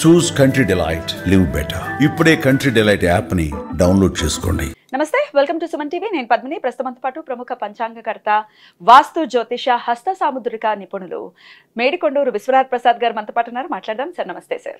చూస్ country delight, live better. ఇప్పుడే country delight app ని download చేసుకోండి. నమస్తే, వెల్కమ్ టు సుమన్ టీవీ. నేను పద్మిని. ప్రస్తుతంతో పాటు ప్రముఖ పంచాంగకర్త, వాస్తు జ్యోతిష, హస్త సాముద్రిక నిపుణులు మేడికొండూరు విశ్వనాథ్ ప్రసాద్ గారు మనతో పాటు ఉన్నారు. మాట్లాడదాం సార్. నమస్తే సార్.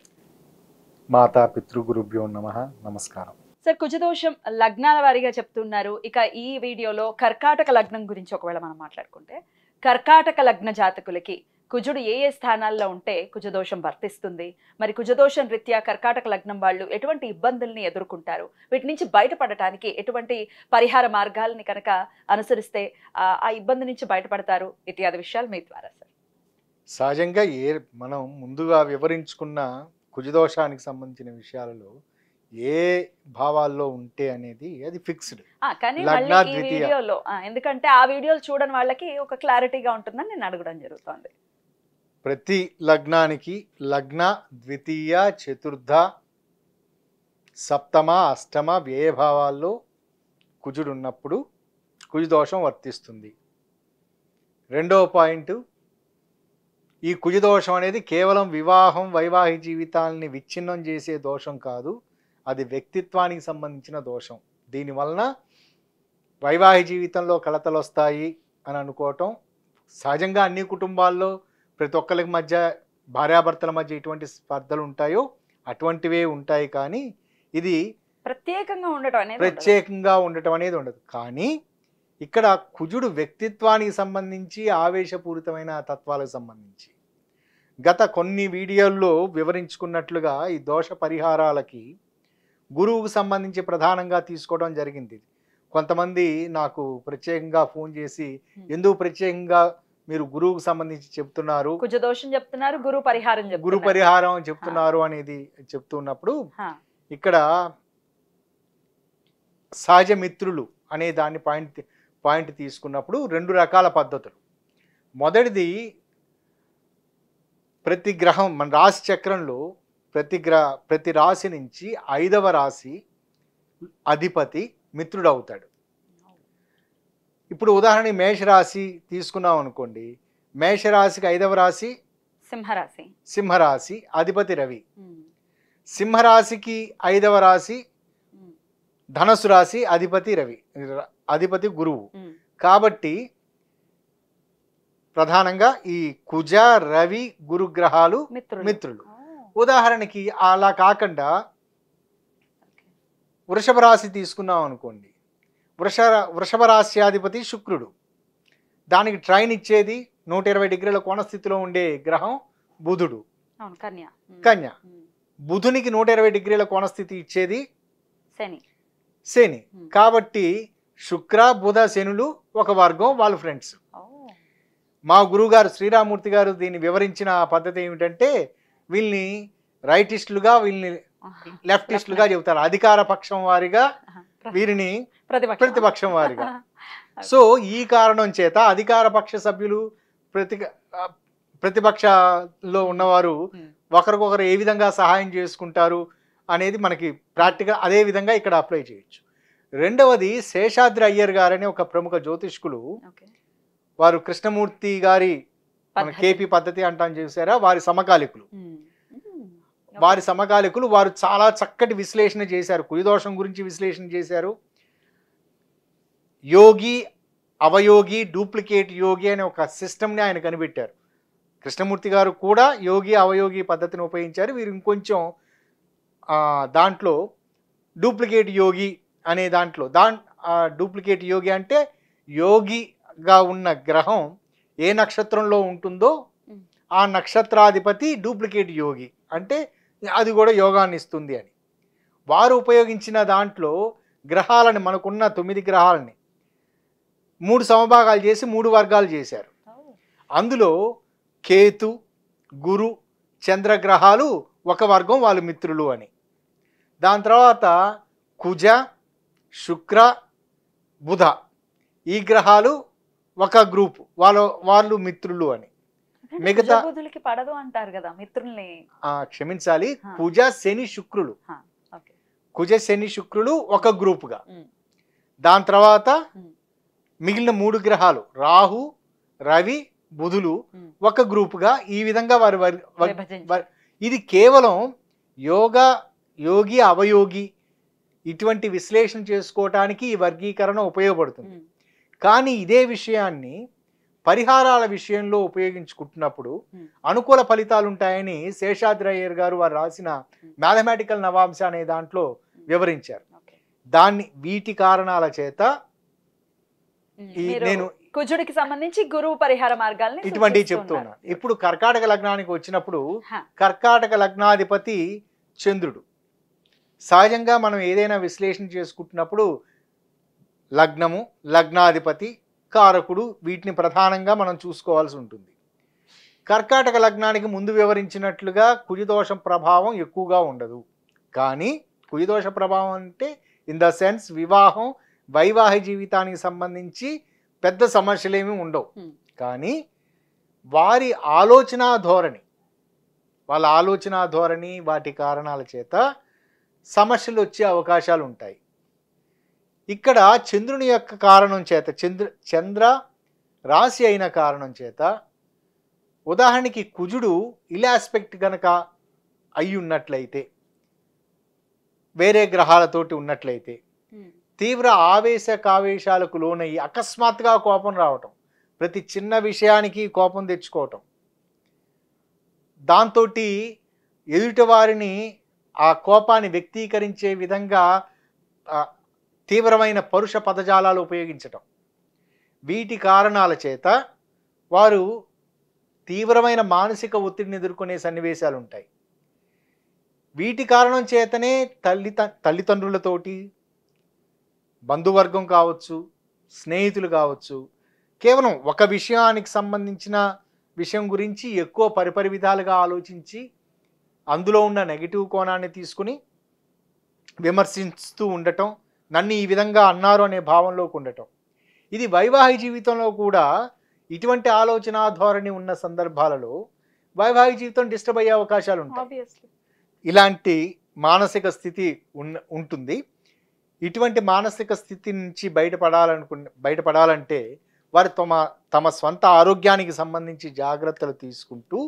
మాతా పితృగురుభ్యో నమః. నమస్కారం సార్. కుజదోషం లగ్నాల వారీగా చెప్తున్నారు. ఇక ఈ వీడియోలో కర్కాటక లగ్నం గురించి ఒకవేళ మనం మాట్లాడుకుంటే, కర్కాటక లగ్న జాతకులకి కుజుడు ఏ ఏ స్థానాల్లో ఉంటే కుజదోషం వర్తిస్తుంది, మరి కుజదోషం రీత్యా కర్కాటక లగ్నం వాళ్ళు ఎటువంటి ఇబ్బందుల్ని ఎదుర్కొంటారు, వీటి నుంచి బయటపడటానికి ఎటువంటి పరిహార మార్గాలని కనుక అనుసరిస్తే ఆ ఇబ్బంది నుంచి బయటపడతారు, ఇత్యాది విషయాలు మీ ద్వారా సార్. సహజంగా మనం ముందుగా వివరించుకున్న కుజదోషానికి సంబంధించిన విషయాలలో ఏ భావాల్లో ఉంటే అనేది అది ఫిక్స్డ్. కానీ మళ్ళీ ఈ వీడియోలో ఎందుకంటే ఆ వీడియోలు చూడని వాళ్ళకి ఒక క్లారిటీగా ఉంటుందని నేను అడగడం జరుగుతుంది. ప్రతి లగ్నానికి లగ్న, ద్వితీయ, చతుర్థ, సప్తమ, అష్టమ వ్యయ భావాల్లో కుజుడు ఉన్నప్పుడు కుజదోషం వర్తిస్తుంది. రెండవ పాయింట్, ఈ కుజదోషం అనేది కేవలం వివాహం, వైవాహిక జీవితాలని విచ్ఛిన్నం చేసే దోషం కాదు, అది వ్యక్తిత్వానికి సంబంధించిన దోషం. దీనివలన వైవాహిక జీవితంలో కలతలు వస్తాయి అని అనుకోవటం సహజంగా అన్ని కుటుంబాల్లో ప్రతి ఒక్కరికి మధ్య, భార్యాభర్తల మధ్య ఎటువంటి స్పర్ధలు ఉంటాయో అటువంటివే ఉంటాయి. కానీ ఇది ప్రత్యేకంగా ఉండటం అనేది ఉండదు. కానీ ఇక్కడ కుజుడు వ్యక్తిత్వానికి సంబంధించి, ఆవేశపూరితమైన తత్వాలకు సంబంధించి గత కొన్ని వీడియోల్లో వివరించుకున్నట్లుగా ఈ దోష పరిహారాలకి గురువుకు సంబంధించి ప్రధానంగా తీసుకోవడం జరిగింది. కొంతమంది నాకు ప్రత్యేకంగా ఫోన్ చేసి, ఎందుకు ప్రత్యేకంగా మీరు గురువుకు సంబంధించి చెప్తున్నారు, కుజదోషం చెప్తున్నారు, గురు పరిహారం చెప్తున్నారు అనేది చెప్తున్నప్పుడు, ఇక్కడ సహజ మిత్రులు అనే దాన్ని పాయింట్ తీసుకున్నప్పుడు రెండు రకాల పద్ధతులు. మొదటిది, ప్రతి గ్రహం మన రాశి చక్రంలో ప్రతి రాశి నుంచి 5వ రాశి అధిపతి మిత్రుడు అవుతాడు. ఇప్పుడు మేషరాశి తీసుకున్నాం అనుకోండి. మేషరాశికి 5వ రాశి సింహరాశి, అధిపతి రవి. సింహరాశికి 5వ రాశి ధనస్సు రాశి, అధిపతి గురువు. కాబట్టి ప్రధానంగా ఈ కుజ, రవి, గురుగ్రహాలు మిత్రులు. ఉదాహరణకి అలా కాకుండా వృషభ రాశి తీసుకున్నాం అనుకోండి. వృషభ రాశ్యాధిపతి శుక్రుడు. దానికి ట్రైన్ ఇచ్చేది 120 డిగ్రీల కోణస్థితిలో ఉండే గ్రహం బుధుడు, కన్య. బుధునికి 120 డిగ్రీల కోణస్థితి ఇచ్చేది శని. కాబట్టి శుక్ర, బుధ, శనులు ఒక వర్గం, వాళ్ళు ఫ్రెండ్స్. మా గురువుగారు శ్రీరామూర్తి గారు దీన్ని వివరించిన పద్ధతి ఏమిటంటే, వీళ్ళని రైటిస్టులుగా, వీళ్ళని లెఫ్టిస్టులుగా చెబుతారు. అధికార పక్షం వారిగా, వీరిని ప్రతిపక్షం వారిగా. సో ఈ కారణం చేత అధికార పక్ష సభ్యులు, ప్రతిపక్షలో ఉన్నవారు ఒకరికొకరు ఏ విధంగా సహాయం చేసుకుంటారు అనేది మనకి ప్రాక్టికల్ అదే విధంగా ఇక్కడ అప్లై చేయొచ్చు. రెండవది, శేషాద్రి అయ్యర్ గారని ఒక ప్రముఖ జ్యోతిష్కులు, వారు కృష్ణమూర్తి గారి మన కేపీ పద్ధతి అంటాం చూసారా, వారి సమకాలికులు. వారు చాలా చక్కటి విశ్లేషణ చేశారు, కుజదోషం గురించి విశ్లేషణ చేశారు. యోగి, అవయోగి, డూప్లికేట్ యోగి అనే ఒక సిస్టమ్ని ఆయన కనిపెట్టారు. కృష్ణమూర్తి గారు కూడా యోగి, అవయోగి పద్ధతిని ఉపయోగించారు. వీరు ఇంకొంచెం దాంట్లో డూప్లికేట్ యోగి అనే దాంట్లో డూప్లికేట్ యోగి అంటే యోగిగా ఉన్న గ్రహం ఏ నక్షత్రంలో ఉంటుందో ఆ నక్షత్రాధిపతి డూప్లికేట్ యోగి, అంటే అది కూడా యోగాన్ని ఇస్తుంది అని. వారు ఉపయోగించిన దాంట్లో గ్రహాలని, మనకున్న 9 గ్రహాలని 3 సమభాగాలు చేసి 3 వర్గాలు చేశారు. అందులో కేతు, గురు, చంద్రగ్రహాలు ఒక వర్గం, వాళ్ళు మిత్రులు అని. దాని తర్వాత కుజ, శుక్ర, బుధ ఈ గ్రహాలు ఒక గ్రూప్, వాళ్ళు మిత్రులు అని. మిగతా పడదు అంటారు కదా మిత్రుల్ని, క్షమించాలి, కుజ, శని, శుక్రులు ఒక గ్రూపుగా. దాని తర్వాత మిగిలిన 3 గ్రహాలు రాహు, రవి, బుధులు ఒక గ్రూపుగా ఈ విధంగా వారి ఇది కేవలం యోగి అవయోగి ఇటువంటి విశ్లేషణ చేసుకోవటానికి ఈ వర్గీకరణ ఉపయోగపడుతుంది. కానీ ఇదే విషయాన్ని పరిహారాల విషయంలో ఉపయోగించుకుంటున్నప్పుడు అనుకూల ఫలితాలు ఉంటాయని శేషాద్రి అయ్యర్ గారు వారు రాసిన మ్యాథమెటికల్ నవాంశ అనే దాంట్లో వివరించారు. దాన్ని వీటి కారణాల చేత నేను కుజుడికి సంబంధించి గురువు పరిహార మార్గాలను ఇటువంటివి చెప్తున్నాను. ఇప్పుడు కర్కాటక లగ్నానికి వచ్చినప్పుడు కర్కాటక లగ్నాధిపతి చంద్రుడు. సహజంగా మనం ఏదైనా విశ్లేషణ చేసుకుంటున్నప్పుడు లగ్నము, లగ్నాధిపతి, కారకుడు వీటిని ప్రధానంగా మనం చూసుకోవాల్సి ఉంటుంది. కర్కాటక లగ్నానికి ముందు వివరించినట్లుగా కుజదోషం ప్రభావం ఎక్కువగా ఉండదు. కానీ కుజదోష ప్రభావం అంటే ఇన్ ద సెన్స్ వివాహం, వైవాహిక జీవితానికి సంబంధించి పెద్ద సమస్యలేమీ ఉండవు. కానీ వారి వాళ్ళ ఆలోచన ధోరణి వాటి కారణాల చేత సమస్యలు వచ్చే అవకాశాలు ఉంటాయి. ఇక్కడ చంద్రుని యొక్క కారణం చేత చంద్ర రాశి అయిన కారణం చేత ఉదాహరణకి కుజుడు ఇల్ ఆస్పెక్ట్ గనక అయి ఉన్నట్లయితే, వేరే గ్రహాలతోటి ఉన్నట్లయితే తీవ్ర కావేశాలకు లోనయ్యి అకస్మాత్తుగా కోపం రావటం, ప్రతి చిన్న విషయానికి కోపం తెచ్చుకోవటం, దాంతో ఎదుటి వారిని ఆ కోపాన్ని వ్యక్తీకరించే విధంగా తీవ్రమైన పరుష పదజాలాలు ఉపయోగించటం, వీటి కారణాల చేత వారు తీవ్రమైన మానసిక ఒత్తిడిని ఎదుర్కొనే సన్నివేశాలు ఉంటాయి. వీటి కారణం చేతనే తల్లిదండ్రులతోటి, బంధువర్గం కావచ్చు, స్నేహితులు కావచ్చు, కేవలం ఒక విషయానికి సంబంధించిన విషయం గురించి ఎక్కువ పరిపరి విధాలుగా ఆలోచించి అందులో ఉన్న నెగిటివ్ కోణాన్ని తీసుకుని విమర్శిస్తూ ఉండటం, నన్ను ఈ విధంగా అన్నారు అనే భావంలోకి ఉండటం. ఇది వైవాహిక జీవితంలో కూడా ఇటువంటి ఆలోచన ధోరణి ఉన్న సందర్భాలలో వైవాహిక జీవితం డిస్టర్బ్ అయ్యే అవకాశాలు ఉంటాయి. ఇలాంటి మానసిక స్థితి ఉంటుంది. ఇటువంటి మానసిక స్థితి నుంచి బయటపడాలంటే వారు తమ స్వంత ఆరోగ్యానికి సంబంధించి జాగ్రత్తలు తీసుకుంటూ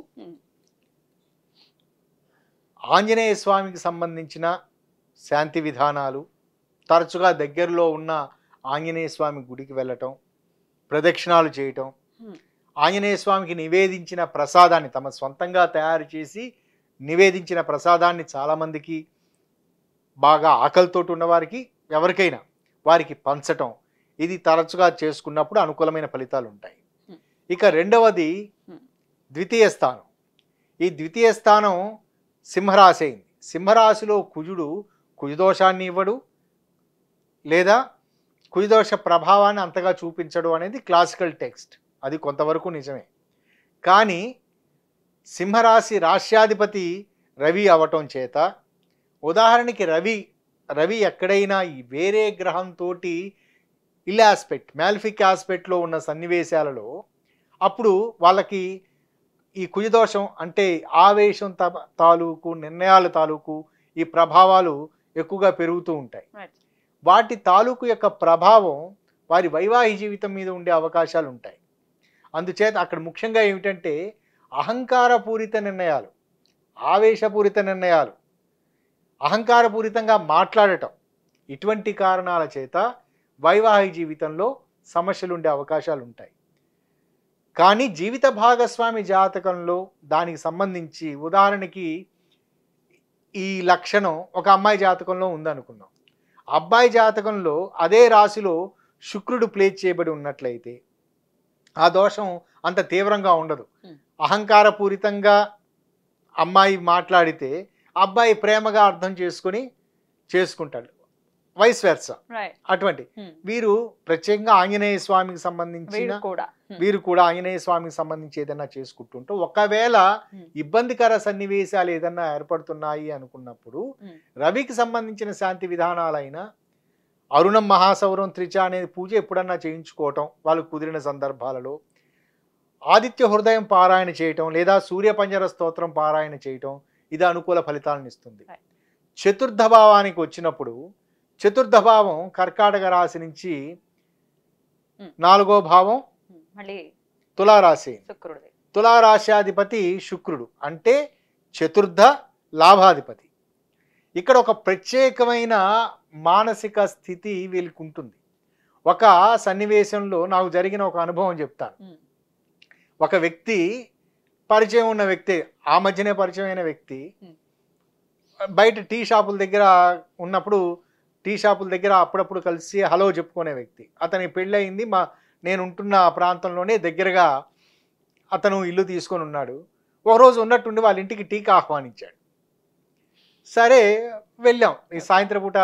ఆంజనేయ స్వామికి సంబంధించిన శాంతి విధానాలు, తరచుగా దగ్గరలో ఉన్న ఆంజనేయ స్వామి గుడికి వెళ్ళటం, ప్రదక్షిణాలు చేయటం, ఆంజనేయ స్వామికి నివేదించిన ప్రసాదాన్ని తమ స్వంతంగా తయారు చేసి నివేదించిన ప్రసాదాన్ని చాలామందికి, బాగా ఆకలితోటి ఉన్నవారికి, ఎవరికైనా వారికి పంచటం, ఇది తరచుగా చేసుకున్నప్పుడు అనుకూలమైన ఫలితాలు ఉంటాయి. ఇక రెండవది ద్వితీయ స్థానం. ఈ ద్వితీయ స్థానం సింహరాశి అయింది. సింహరాశిలో కుజుడు కుజదోషాన్ని ఇవ్వడు, లేదా కుజదోష ప్రభావాన్ని అంతగా చూపించడు అనేది క్లాసికల్ టెక్స్ట్. అది కొంతవరకు నిజమే. కానీ సింహరాశి రాశ్యాధిపతి రవి అవటం చేత, ఉదాహరణకి రవి ఎక్కడైనా వేరే గ్రహంతో ఇల్ ఆస్పెక్ట్, మ్యాలిఫిక్ ఆస్పెక్ట్లో ఉన్న సన్నివేశాలలో అప్పుడు వాళ్ళకి ఈ కుజదోషం అంటే ఆవేశం తాలూకు, నిర్ణయాల తాలూకు ఈ ప్రభావాలు ఎక్కువగా పెరుగుతూ ఉంటాయి. వాటి తాలూకు యొక్క ప్రభావం వారి వైవాహిక జీవితం మీద ఉండే అవకాశాలు ఉంటాయి. అందుచేత అక్కడ ముఖ్యంగా ఏమిటంటే అహంకారపూరిత నిర్ణయాలు, ఆవేశపూరిత నిర్ణయాలు, అహంకారపూరితంగా మాట్లాడటం, ఇటువంటి కారణాల చేత వైవాహిక జీవితంలో సమస్యలు ఉండే అవకాశాలు ఉంటాయి. కానీ జీవిత భాగస్వామి జాతకంలో దానికి సంబంధించి ఉదాహరణకి ఈ లక్షణం ఒక అమ్మాయి జాతకంలో ఉందనుకున్నాం. అబ్బాయి జాతకంలో అదే రాశిలో శుక్రుడు ప్లేస్ చేయబడి ఉన్నట్లయితే ఆ దోషం అంత తీవ్రంగా ఉండదు. అహంకారపూరితంగా అమ్మాయి మాట్లాడితే అబ్బాయి ప్రేమగా అర్థం చేసుకుంటాడు, వైస్ వెర్సా. అటువంటి వీరు ప్రత్యేకంగా ఆంజనేయ స్వామికి సంబంధించిన వీరు కూడా ఆంజనేయ స్వామికి సంబంధించి ఏదైనా చేసుకుంటుంటూ ఒకవేళ ఇబ్బందికర సన్నివేశాలు ఏదన్నా ఏర్పడుతున్నాయి అనుకున్నప్పుడు రవికి సంబంధించిన శాంతి విధానాలైన అరుణం మహాసౌరం త్రిచ అనే పూజ ఎప్పుడన్నా చేయించుకోవటం వాళ్ళకు కుదిరిన సందర్భాలలో, ఆదిత్య హృదయం పారాయణ చేయటం లేదా సూర్యపంజర స్తోత్రం పారాయణ చేయటం ఇది అనుకూల ఫలితాలను ఇస్తుంది. చతుర్థ భావానికి వచ్చినప్పుడు చతుర్థ భావం కర్కాటక రాశి నుంచి 4వ భావం తులారాశి. తులారాశ్యాధిపతి శుక్రుడు అంటే చతుర్థ లాభాధిపతి. ఇక్కడ ఒక ప్రత్యేకమైన మానసిక స్థితి వీళ్ళకి ఉంటుంది. ఒక సన్నివేశంలో నాకు జరిగిన ఒక అనుభవం చెప్తాను. ఒక వ్యక్తి, పరిచయం ఉన్న వ్యక్తి, ఆ మధ్యనే పరిచయం అయిన వ్యక్తి, బయట టీ షాపుల దగ్గర ఉన్నప్పుడు టీ షాపుల దగ్గర అప్పుడప్పుడు కలిసి హలో చెప్పుకునే వ్యక్తి. అతని పెళ్ళయింది, నేను ఉంటున్న ప్రాంతంలోనే దగ్గరగా అతను ఇల్లు తీసుకొని ఉన్నాడు. ఒకరోజు ఉన్నట్టుండి వాళ్ళ ఇంటికి టీకి ఆహ్వానించాడు. సరే వెళ్ళాం, ఈ సాయంత్రం పూట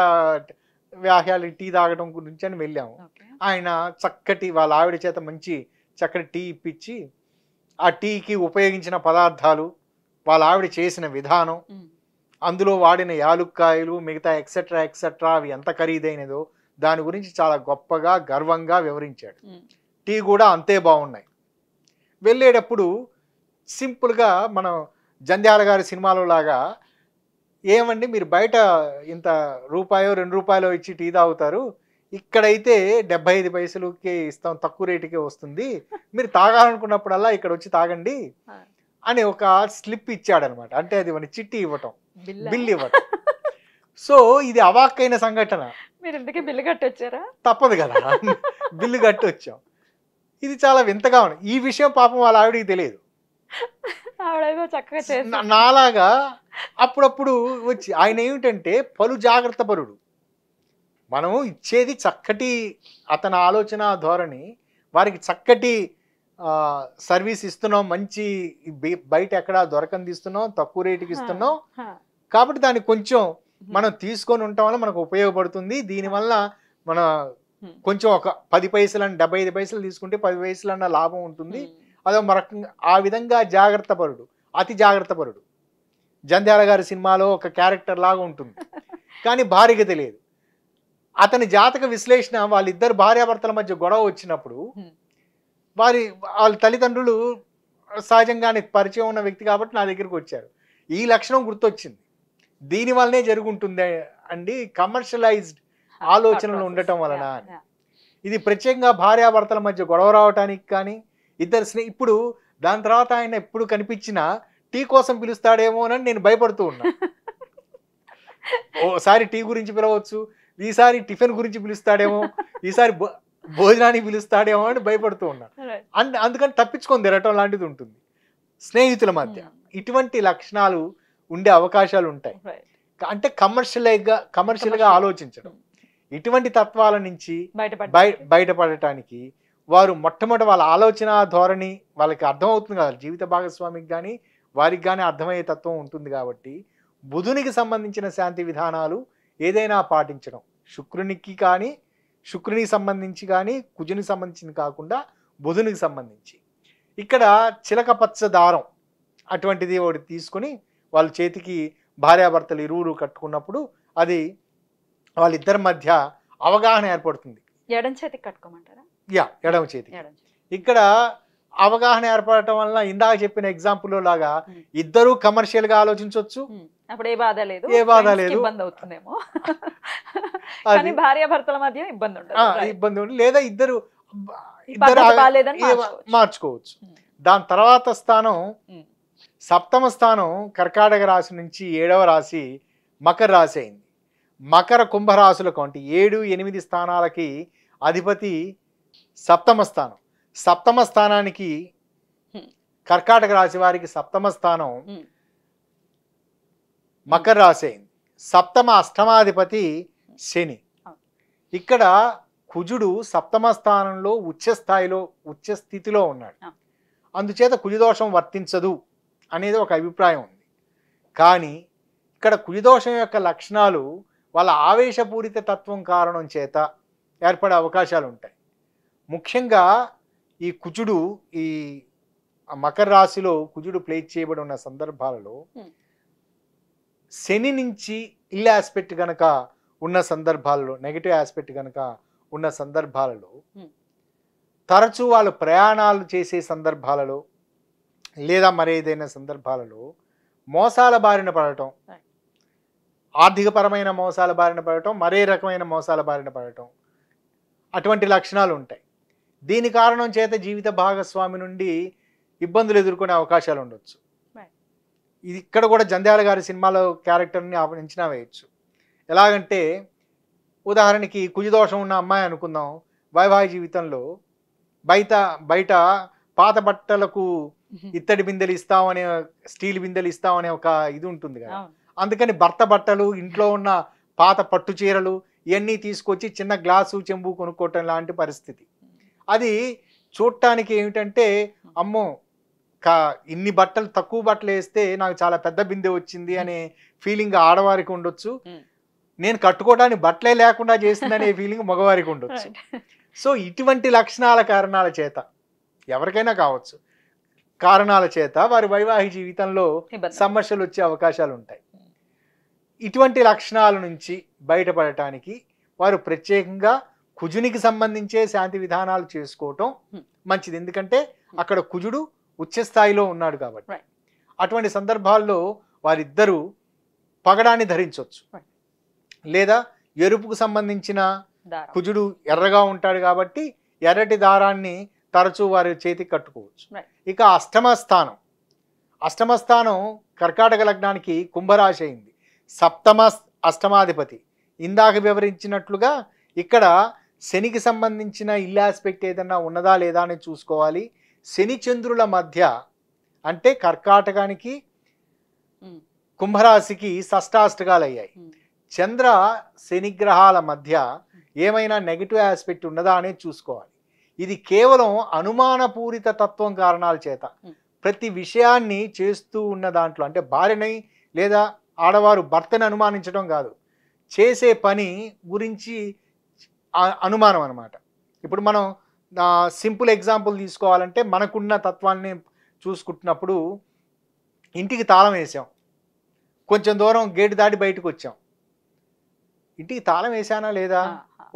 వ్యాహ్యాలు టీ తాగడం గురించి అని వెళ్ళాము. ఆయన చక్కటి వాళ్ళ ఆవిడ చేత మంచి చక్కటి టీ ఇప్పించి ఆ టీకి ఉపయోగించిన పదార్థాలు, వాళ్ళ ఆవిడ చేసిన విధానం, అందులో వాడిన యాలుక్కాయలు, మిగతా ఎక్సెట్రా ఎక్సెట్రా అవి ఎంత ఖరీదైనదో దాని గురించి చాలా గొప్పగా గర్వంగా వివరించాడు. టీ కూడా అంతే బాగున్నాయి. వెళ్ళేటప్పుడు సింపుల్గా మనం జంధ్యాల గారి సినిమాలో లాగా, ఏమండి మీరు బయట ఇంత రూపాయో 2 రూపాయలు ఇచ్చి టీ తాగుతారు, ఇక్కడైతే 75 పైసలకి ఇస్తాం, తక్కువ రేటుకే వస్తుంది, మీరు తాగాలనుకున్నప్పుడల్లా ఇక్కడ వచ్చి తాగండి అని ఒక స్లిప్ ఇచ్చాడనమాట. అంటే అది మన చిట్టి ఇవ్వటం, బిల్లు ఇవ్వటం. సో ఇది అవాక్కైన సంఘటన. మీరు ఇంతకీ బిల్లు కట్టొచ్చారా? తప్పదు కదా, బిల్లు కట్టి వచ్చాం. ఇది చాలా వింతగా ఉంది. ఈ విషయం పాపం వాళ్ళ ఆవిడికి తెలియదు. నాలాగా అప్పుడప్పుడు వచ్చి, ఆయన ఏమిటంటే పలు జాగ్రత్త పరుడు. మనం ఇచ్చేది చక్కటి, అతని ఆలోచన ధోరణి, వారికి చక్కటి సర్వీస్ ఇస్తున్నాం, మంచి బయట ఎక్కడ దొరకంది ఇస్తున్నాం, తక్కువ రేటుకి ఇస్తున్నాం, కాబట్టి దాన్ని కొంచెం మనం తీసుకొని ఉండటం వల్ల మనకు ఉపయోగపడుతుంది. దీనివల్ల మన కొంచెం ఒక 10 పైసలు 75 పైసలు తీసుకుంటే 10 పైసలన్న లాభం ఉంటుంది. అదో మరకంగా ఆ విధంగా జాగ్రత్త పరుడు, అతి జాగ్రత్త పరుడు. జంధ్యాల గారి సినిమాలో ఒక క్యారెక్టర్ లాగా ఉంటుంది, కానీ భార్యకి తెలియదు. అతని జాతక విశ్లేషణ, వాళ్ళిద్దరు భార్యాభర్తల మధ్య గొడవ వచ్చినప్పుడు వాళ్ళ తల్లిదండ్రులు సహజంగానే పరిచయం ఉన్న వ్యక్తి కాబట్టి నా దగ్గరికి వచ్చారు. ఈ లక్షణం గుర్తొచ్చింది, దీనివల్లనే జరుగుంటుంది అండి, కమర్షియలైజ్డ్ ఆలోచనలు ఉండటం వలన. ఇది ప్రత్యేకంగా భార్యాభర్తల మధ్య గొడవ రావటానికి కానీ, ఇద్దరు ఇప్పుడు దాని తర్వాత ఆయన ఎప్పుడు కనిపించినా టీ కోసం పిలుస్తాడేమోనని నేను భయపడుతూ ఉన్నా. ఓసారి టీ గురించి పిలవచ్చు, ఈసారి టిఫిన్ గురించి పిలుస్తాడేమో, ఈసారి భోజనానికి పిలుస్తాడేమో అని భయపడుతూ ఉన్నా. అందుకని తప్పించుకొని తిరగటం లాంటిది ఉంటుంది స్నేహితుల మధ్య. ఇటువంటి లక్షణాలు ఉండే అవకాశాలు ఉంటాయి. అంటే కమర్షియల్గా ఆలోచించడం. ఇటువంటి తత్వాల నుంచి బయటపడటానికి వారు మొట్టమొదటి వాళ్ళ ఆలోచన ధోరణి వాళ్ళకి అర్థమవుతుంది కదా, జీవిత భాగస్వామికి కానీ వారికి కానీ అర్థమయ్యే తత్వం ఉంటుంది. కాబట్టి బుధునికి సంబంధించిన శాంతి విధానాలు ఏదైనా పాటించడం, శుక్రునికి సంబంధించి కానీ కుజునికి సంబంధించింది కాకుండా బుధునికి సంబంధించి. ఇక్కడ చిలక పచ్చ దారం అటువంటిది ఒకటి తీసుకొని వాళ్ళ చేతికి భార్యాభర్తలు ఇరువురు కట్టుకున్నప్పుడు అది వాళ్ళిద్దరి మధ్య అవగాహన ఏర్పడుతుంది. ఎడం చేతికి కట్టుకోమంటారా? ఎడమ చేతి. ఇక్కడ అవగాహన ఏర్పడటం వల్ల ఇందాక చెప్పిన ఎగ్జాంపుల్ లాగా ఇద్దరు కమర్షియల్ గా ఆలోచించవచ్చు. అప్పుడు ఏ బాధ లేదు, ఇబ్బంది అవుతుందేమో, భార్యాభర్తల మధ్య ఇబ్బంది ఉండదు, లేదా ఇద్దరు మార్చుకోవచ్చు. దాని తర్వాత స్థానం, సప్తమ స్థానం కర్కాటక రాశి నుంచి 7వ రాశి మకర రాశి అయింది. మకర కుంభరాశులకు అంటే 7, 8 స్థానాలకి అధిపతి సప్తమ స్థానం. సప్తమ స్థానానికి కర్కాటక రాశి వారికి సప్తమ స్థానం మకర రాశి అయింది. సప్తమ అష్టమాధిపతి శని. ఇక్కడ కుజుడు సప్తమ స్థానంలో ఉచ్చ స్థితిలో ఉన్నాడు. అందుచేత కుజదోషం వర్తించదు అనేది ఒక అభిప్రాయం ఉంది. కానీ ఇక్కడ కుజదోషం యొక్క లక్షణాలు వాళ్ళ ఆవేశపూరిత తత్వం కారణం చేత ఏర్పడే అవకాశాలు ఉంటాయి. ముఖ్యంగా ఈ కుజుడు, ఈ మకర రాశిలో కుజుడు ప్లేస్ చేయబడి ఉన్న సందర్భాలలో శని నుంచి ఇల్ ఆస్పెక్ట్ గనక ఉన్న సందర్భాలలో, నెగిటివ్ ఆస్పెక్ట్ గనక ఉన్న సందర్భాలలో, తరచూ వాళ్ళు ప్రయాణాలు చేసే సందర్భాలలో లేదా మరేదైనా సందర్భాలలో మోసాల బారిన పడటం, ఆర్థికపరమైన మోసాల బారిన పడటం, మరే రకమైన మోసాల బారిన పడటం, అటువంటి లక్షణాలు ఉంటాయి. దీని కారణం చేత జీవిత భాగస్వామి నుండి ఇబ్బందులు ఎదుర్కొనే అవకాశాలు ఉండొచ్చు. ఇది ఇక్కడ కూడా జంధ్యాల గారి సినిమాలో క్యారెక్టర్ని అంచనా వేయచ్చు. ఎలాగంటే ఉదాహరణకి కుజదోషం ఉన్న అమ్మాయి అనుకుందాం, వైవాహిక జీవితంలో బయట పాత బట్టలకు ఇత్తడి బిందెలు ఇస్తామనే, స్టీల్ బిందెలు ఇస్తామనే ఒక ఇది ఉంటుంది కదా. అందుకని భర్త బట్టలు, ఇంట్లో ఉన్న పాత పట్టు చీరలు ఇవన్నీ తీసుకొచ్చి చిన్న గ్లాసు చెంబు కొనుక్కోవటం లాంటి పరిస్థితి. అది చూడటానికి ఏమిటంటే అమ్మో ఇన్ని బట్టలు, తక్కువ బట్టలు వేస్తే నాకు చాలా పెద్ద బిందె వచ్చింది అనే ఫీలింగ్ ఆడవారికి ఉండొచ్చు. నేను కట్టుకోవడానికి బట్టలే లేకుండా చేసిందనే ఫీలింగ్ మగవారికి ఉండొచ్చు. సో ఇటువంటి లక్షణాల కారణాల చేత, ఎవరికైనా కావచ్చు, కారణాల చేత వారి వైవాహిక జీవితంలో సమస్యలు వచ్చే అవకాశాలు ఉంటాయి. ఇటువంటి లక్షణాల నుంచి బయటపడటానికి వారు ప్రత్యేకంగా కుజునికి సంబంధించే శాంతి విధానాలు చేసుకోవటం మంచిది. ఎందుకంటే అక్కడ కుజుడు ఉచ్చ స్థాయిలో ఉన్నాడు కాబట్టి. అటువంటి సందర్భాల్లో వారిద్దరూ పగడాన్ని ధరించవచ్చు, లేదా ఎరుపుకు సంబంధించిన కుజుడు ఎర్రగా ఉంటాడు కాబట్టి ఎర్రటి దారాన్ని తరచూ వారి చేతికి కట్టుకోవచ్చు. ఇక అష్టమ స్థానం కర్కాటక లగ్నానికి కుంభరాశి అయింది. అష్టమాధిపతి ఇందాక వివరించినట్లుగా ఇక్కడ శనికి సంబంధించిన ఇల్ ఆస్పెక్ట్ ఏదన్నా ఉన్నదా లేదా అని చూసుకోవాలి. శని చంద్రుల మధ్య అంటే కర్కాటకానికి కుంభరాశికి షష్టాష్టకాలు అయ్యాయి. చంద్ర శనిగ్రహాల మధ్య ఏమైనా నెగిటివ్ ఆస్పెక్ట్ ఉన్నదా అనేది చూసుకోవాలి. ఇది కేవలం అనుమానపూరిత తత్వం కారణాల చేత ప్రతి విషయాన్ని చేస్తూ ఉన్న దాంట్లో, అంటే భార్యని లేదా ఆడవారు భర్తని అనుమానించడం కాదు, చేసే పని గురించి అనుమానం అన్నమాట. ఇప్పుడు మనం సింపుల్ ఎగ్జాంపుల్ తీసుకోవాలంటే మనకున్న తత్వాన్ని చూసుకుంటున్నప్పుడు ఇంటికి తాళం వేసాం, కొంచెం దూరం గేటు దాటి బయటకు వచ్చాం, ఇంటికి తాళం వేసానా లేదా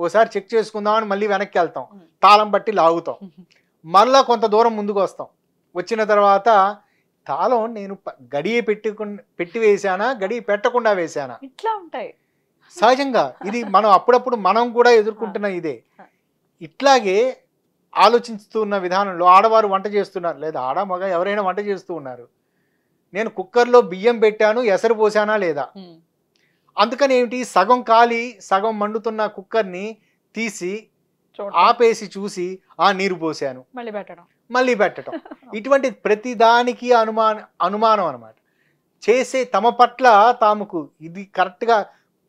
ఓసారి చెక్ చేసుకుందామని మళ్ళీ వెనక్కి వెళ్తాం, తాళం బట్టి లాగుతాం, మళ్ళా కొంత దూరం ముందుకు వస్తాం. వచ్చిన తర్వాత తాళం నేను గడియ పెట్టి వేసానా, గడియ పెట్టకుండా వేసానా, ఇట్లా ఉంటాయి సహజంగా. ఇది మనం అప్పుడప్పుడు మనం కూడా ఎదుర్కొంటున్న ఇదే. ఇట్లాగే ఆలోచిస్తున్న విధానంలో ఆడవారు వంట చేస్తున్నారు, లేదా ఆడ మగ ఎవరైనా వంట చేస్తూ ఉన్నారు, నేను కుక్కర్లో బియ్యం పెట్టాను, ఎసరు పోసానా లేదా. అందుకని ఏమిటి, సగం కాలి సగం మండుతున్న కుక్కర్ని తీసి ఆపేసి చూసి నీరు పోసాను, మళ్ళీ పెట్టడం. ఇటువంటి ప్రతిదానికి అనుమానం అన్నమాట. చేసే తమ పట్ల తాముకు ఇది కరెక్ట్గా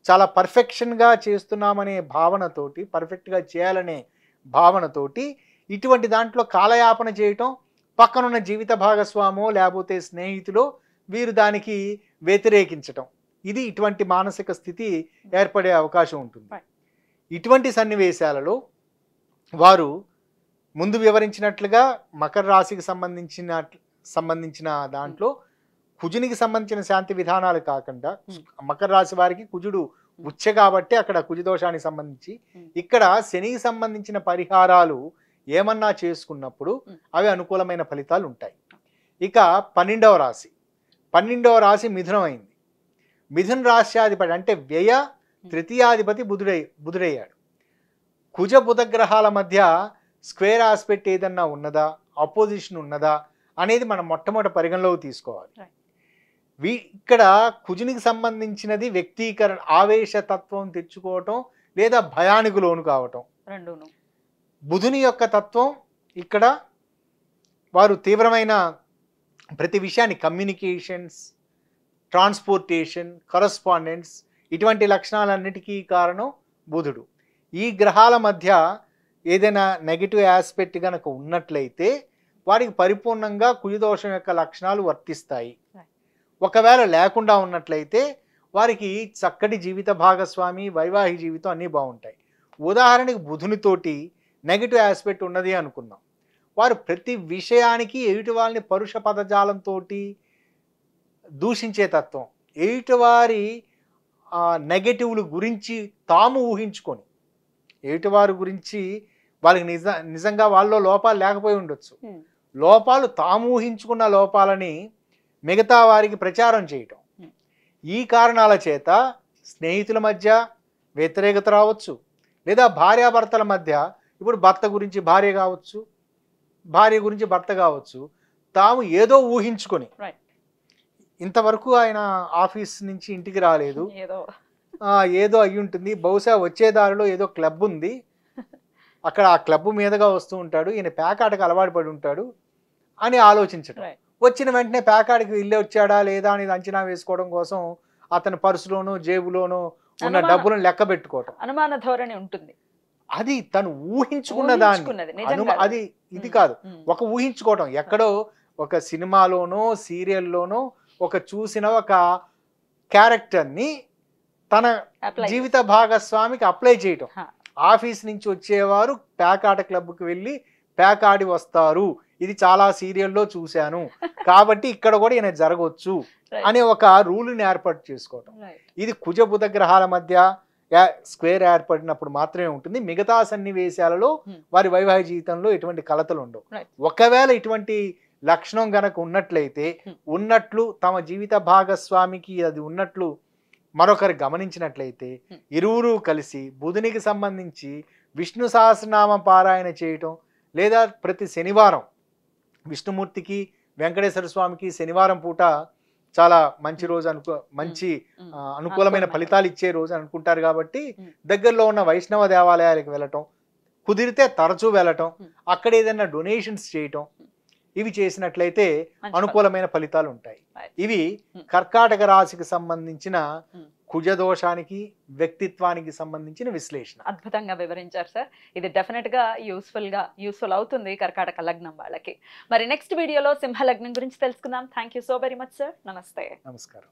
చాలా పర్ఫెక్షన్గా చేస్తున్నామనే భావనతోటి, పర్ఫెక్ట్గా చేయాలనే భావనతోటి ఇటువంటి దాంట్లో కాలయాపన చేయటం, పక్కనున్న జీవిత భాగస్వామో లేకపోతే స్నేహితులో వీరు దానికి వ్యతిరేకించటం, ఇది ఇటువంటి మానసిక స్థితి ఏర్పడే అవకాశం ఉంటుంది. ఇటువంటి సన్నివేశాలలో వారు ముందు వివరించినట్లుగా మకర రాశికి సంబంధించిన దాంట్లో కుజునికి సంబంధించిన శాంతి విధానాలు కాకుండా, మకర రాశి వారికి కుజుడు ఉచ్చ కాబట్టి అక్కడ కుజదోషానికి సంబంధించి, ఇక్కడ శనికి సంబంధించిన పరిహారాలు ఏమన్నా చేసుకున్నప్పుడు అవి అనుకూలమైన ఫలితాలు ఉంటాయి. ఇక 12వ రాశి మిథునం అయింది. మిథున రాశ్యాధిపతి అంటే వ్యయ తృతీయాధిపతి బుధుడయ్యాడు. కుజ బుధ గ్రహాల మధ్య స్క్వేర్ ఆస్పెక్ట్ ఏదన్నా ఉన్నదా, అపోజిషన్ ఉన్నదా అనేది మనం మొట్టమొదటి పరిగణలోకి తీసుకోవాలి. ఇక్కడ కుజునికి సంబంధించినది వ్యక్తీకరణ, ఆవేశతత్వం తెచ్చుకోవటం లేదా భయానికి లోను కావటం. బుధుని యొక్క తత్వం ఇక్కడ వారు తీవ్రమైన ప్రతి విషయాన్ని కమ్యూనికేషన్స్, ట్రాన్స్పోర్టేషన్, కరస్పాండెన్స్, ఇటువంటి లక్షణాలన్నిటికీ కారణం బుధుడు. ఈ గ్రహాల మధ్య ఏదైనా నెగిటివ్ ఆస్పెక్ట్ కనుక ఉన్నట్లయితే వారికి పరిపూర్ణంగా కుజదోషం యొక్క లక్షణాలు వర్తిస్తాయి. ఒకవేళ లేకుండా ఉన్నట్లయితే వారికి చక్కటి జీవిత భాగస్వామి, వైవాహిక జీవితం అన్నీ బాగుంటాయి. ఉదాహరణకి బుధునితోటి నెగిటివ్ ఆస్పెక్ట్ ఉన్నది అనుకుందాం, వారు ప్రతి విషయానికి ఎదుటి వాళ్ళని పరుష పదజాలంతో దూషించే తత్వం, ఎదుటివారి నెగటివ్ల గురించి తాము ఊహించుకొని, ఎదుటివారి గురించి వాళ్ళకి నిజంగా వాళ్ళలో లోపాలు లేకపోయి ఉండొచ్చు, లోపాలు తాము ఊహించుకున్న లోపాలని మిగతా వారికి ప్రచారం చేయటం. ఈ కారణాల చేత స్నేహితుల మధ్య వ్యతిరేకత రావచ్చు, లేదా భార్యాభర్తల మధ్య, ఇప్పుడు భర్త గురించి భార్య కావచ్చు, భార్య గురించి భర్త కావచ్చు, తాము ఏదో ఊహించుకొని ఇంతవరకు ఆయన ఆఫీస్ నుంచి ఇంటికి రాలేదు, ఏదో ఏదో అయి ఉంటుంది, బహుశా వచ్చే దారిలో ఏదో క్లబ్ ఉంది, అక్కడ ఆ క్లబ్ మీదుగా వస్తూ ఉంటాడు, ఈయన పేకాటకు అలవాటు పడి ఉంటాడు అని ఆలోచించడం. Right. వచ్చిన వెంటనే పేకాడికి వెళ్ళి వచ్చాడా లేదా అనేది అంచనా వేసుకోవడం కోసం అతని పర్సులోనో జేబులోనో ఉన్న డబ్బులను లెక్క పెట్టుకోవటం, అనుమాన ధోరణి ఉంటుంది. అది తను ఊహించుకున్న దాన్ని అది ఇది కాదు, ఒక ఊహించుకోవటం. ఎక్కడో ఒక సినిమాలోనో సీరియల్లోనో ఒక చూసిన ఒక క్యారెక్టర్ని తన జీవిత భాగస్వామికి అప్లై చేయటం. ఆఫీస్ నుంచి వచ్చేవారు పేకాట క్లబ్కి వెళ్ళి పేకాడి వస్తారు, ఇది చాలా సీరియల్లో చూశాను కాబట్టి ఇక్కడ కూడా ఈయన జరగవచ్చు అనే ఒక రూల్ని ఏర్పాటు చేసుకోవటం. ఇది కుజ బుధ గ్రహాల మధ్య స్క్వేర్ ఏర్పడినప్పుడు మాత్రమే ఉంటుంది. మిగతా సన్నివేశాలలో వారి వైవాహిక జీవితంలో ఎటువంటి కలతలు ఉండవు. ఒకవేళ ఇటువంటి లక్షణం గనక ఉన్నట్లయితే ఉన్నట్లు తమ జీవిత భాగస్వామికి అది ఉన్నట్లు మరొకరు గమనించినట్లయితే ఇరువురు కలిసి బుధునికి సంబంధించి విష్ణు సహస్రనామ పారాయణ చేయటం, లేదా ప్రతి శనివారం విష్ణుమూర్తికి వెంకటేశ్వర స్వామికి శనివారం పూట చాలా మంచి రోజు మంచి అనుకూలమైన ఫలితాలు ఇచ్చే రోజు అనుకుంటారు కాబట్టి దగ్గరలో ఉన్న వైష్ణవ దేవాలయాలకు వెళ్ళటం, కుదిరితే తరచూ వెళ్ళటం, అక్కడ ఏదైనా డొనేషన్స్ చేయటం, ఇవి చేసినట్లయితే అనుకూలమైన ఫలితాలు ఉంటాయి. ఇవి కర్కాటక రాశికి సంబంధించిన కుజదోషానికి వ్యక్తిత్వానికి సంబంధించిన విశ్లేషణ. అద్భుతంగా వివరించారు సార్. ఇది డెఫినెట్ గా యూస్ఫుల్ అవుతుంది కర్కాటక లగ్నం వాళ్ళకి. మరి నెక్స్ట్ వీడియోలో సింహ లగ్నం గురించి తెలుసుకుందాం. Thank you so very much sir. నమస్తే. నమస్కారం.